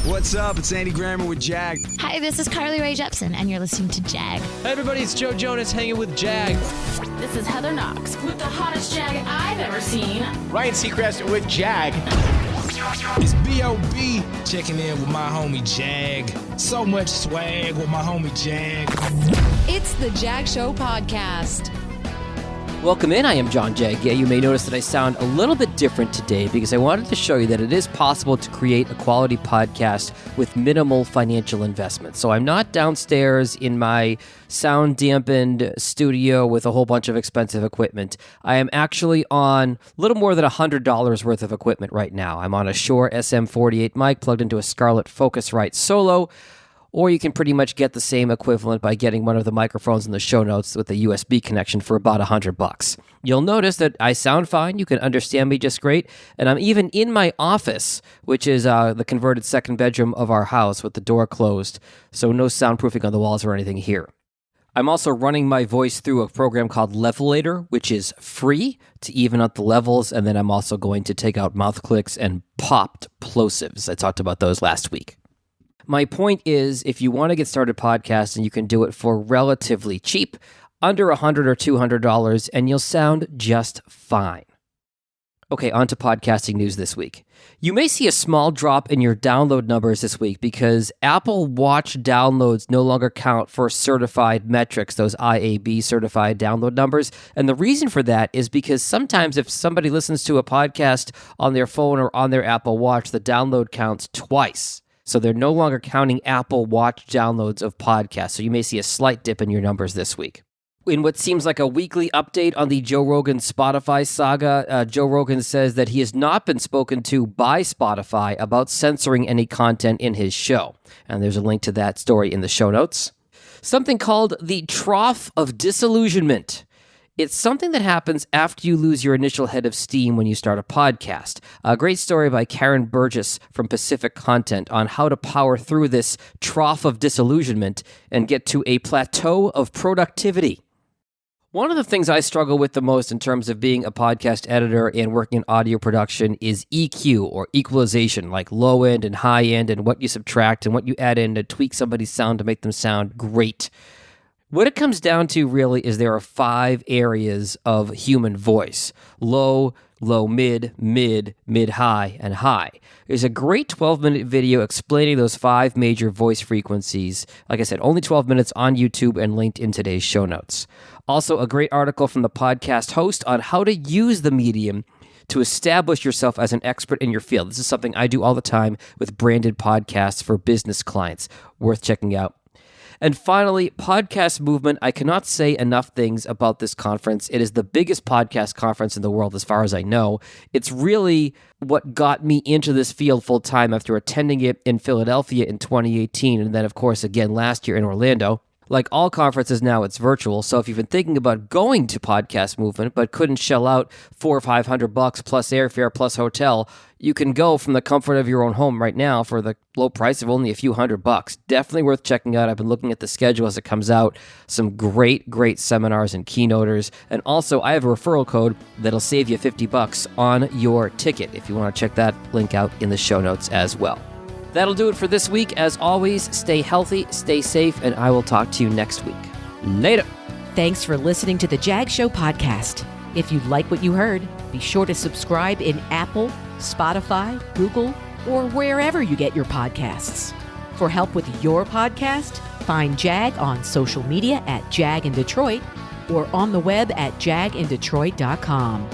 What's up? It's Andy Grammer with Jag. Hi, this is Carly Rae Jepsen, and you're listening to Jag. Hey everybody, it's Joe Jonas hanging with Jag. This is Heather Knox with the hottest Jag I've ever seen. Ryan Seacrest with Jag. It's B.O.B. checking in with my homie Jag. So much swag with my homie Jag. It's the Jag Show Podcast. Welcome in, I am John Jag. Yeah, you may notice that I sound a little bit different today because I wanted to show you that it is possible to create a quality podcast with minimal financial investment. So I'm not downstairs in my sound-dampened studio with a whole bunch of expensive equipment. I am actually on a little more than $100 worth of equipment right now. I'm on a Shure SM48 mic plugged into a Scarlett Focusrite Solo, or you can pretty much get the same equivalent by getting one of the microphones in the show notes with a USB connection for about $100. You'll notice that I sound fine, you can understand me just great, and I'm even in my office, which is the converted second bedroom of our house with the door closed, so no soundproofing on the walls or anything here. I'm also running my voice through a program called Levelator, which is free to even out the levels, and then I'm also going to take out mouth clicks and popped plosives. I talked about those last week. My point is, if you want to get started podcasting, you can do it for relatively cheap, under $100 or $200, and you'll sound just fine. Okay, on to podcasting news this week. You may see a small drop in your download numbers this week because Apple Watch downloads no longer count for certified metrics, those IAB certified download numbers. And the reason for that is because sometimes if somebody listens to a podcast on their phone or on their Apple Watch, the download counts twice. So they're no longer counting Apple Watch downloads of podcasts. So you may see a slight dip in your numbers this week. In what seems like a weekly update on the Joe Rogan Spotify saga, Joe Rogan says that he has not been spoken to by Spotify about censoring any content in his show. And there's a link to that story in the show notes. Something called the Trough of Disillusionment. It's something that happens after you lose your initial head of steam when you start a podcast. A great story by Karen Burgess from Pacific Content on how to power through this trough of disillusionment and get to a plateau of productivity. One of the things I struggle with the most in terms of being a podcast editor and working in audio production is EQ, or equalization, like low end and high end, and what you subtract and what you add in to tweak somebody's sound to make them sound great. What it comes down to really is there are 5 areas of human voice: low, low, mid, high, and high. There's a great 12-minute video explaining those 5 major voice frequencies. Like I said, only 12 minutes on YouTube and linked in today's show notes. Also, a great article from the podcast host on how to use the medium to establish yourself as an expert in your field. This is something I do all the time with branded podcasts for business clients. Worth checking out. And finally, Podcast Movement. I cannot say enough things about this conference. It is the biggest podcast conference in the world as far as I know. It's really what got me into this field full time after attending it in Philadelphia in 2018, and then, of course, again last year in Orlando. Like all conferences now, it's virtual. So if you've been thinking about going to Podcast Movement but couldn't shell out $400 or $500 plus airfare plus hotel, you can go from the comfort of your own home right now for the low price of only a few $100. Definitely worth checking out. I've been looking at the schedule as it comes out. Some great seminars and keynoters. And also, I have a referral code that'll save you $50 on your ticket if you want to check that link out in the show notes as well. That'll do it for this week. As always, stay healthy, stay safe, and I will talk to you next week. Later. Thanks for listening to the Jag Show Podcast. If you like what you heard, be sure to subscribe in Apple, Spotify, Google, or wherever you get your podcasts. For help with your podcast, find Jag on social media at Jag in Detroit or on the web at jagindetroit.com.